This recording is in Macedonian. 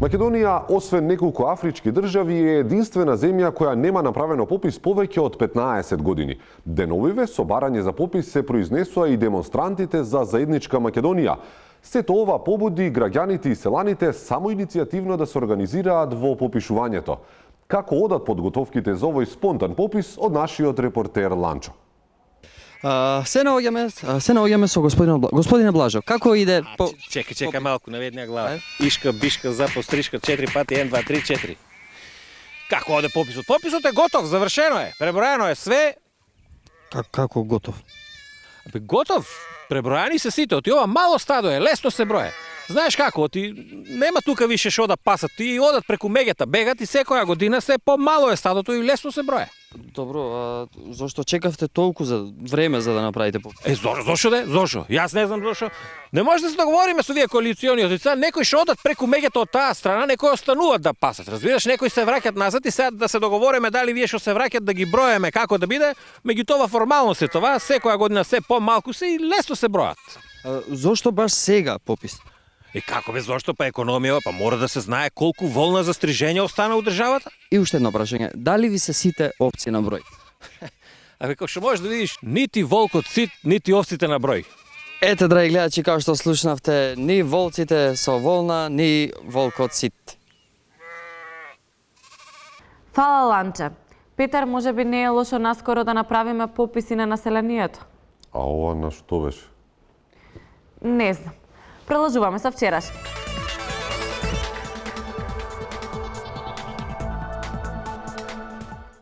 Македонија, освен неколку афрички држави, е единствена земја која нема направено попис повеќе од 15 години. Деновиве со барање за попис се произнесоа и демонстрантите за заедничка Македонија. Сето ова побуди граѓаните и селаните само иницијативно да се организираат во попишувањето. Како одат подготовките за овој спонтан попис од нашиот репортер Ланчо? Се наоѓаме со господине Блажо. Како иде по... Чекај малку, наведнија глава. Ишка, бишка, запос, тришка, 4 пати, 1, 2, 3, 4. Како оде пописот? Пописот е готов, завршено е. Пребројано е све. Како готов? Готов? Пребројани се сите. Оти ова мало стадо е, лесно се броje. Знаеш како, оти нема тука више шо да пасат. Ти одат преку меѓата, бегат и секоја година се помало е стадото и лесно се броje. Добро, зошто чекавте толку за време за да направите попис? Зошо де? Зошо? Јас не знам зошо. Не може да се договориме со вие коалициони. Сега некои ќе одат преку меѓата од таа страна, некои остануваат да пасат. Разбираш, некои се враќаат назад и сега да се договориме дали вие што се враќаат да ги броеме како да биде, меѓутоа формално се това, секоја година се помалку се и лесно се бројат. Зошто баш сега попис? И како бе, зошто па економија, па мора да се знае колку волна за стрижење остана у државата? И уште едно прашање, дали ви се сите опции на број? Како што можеш да видиш, нити волкот сит, нити овците на број. Ете, драги гледачи, како што слушнавте, ни волците со волна, ни волкот сит. Фала, Ланче. Петар, може би не е лошо наскоро да направиме пописи на населението. А ова на што беше? Не знам. Продолжуваме со вчерашното.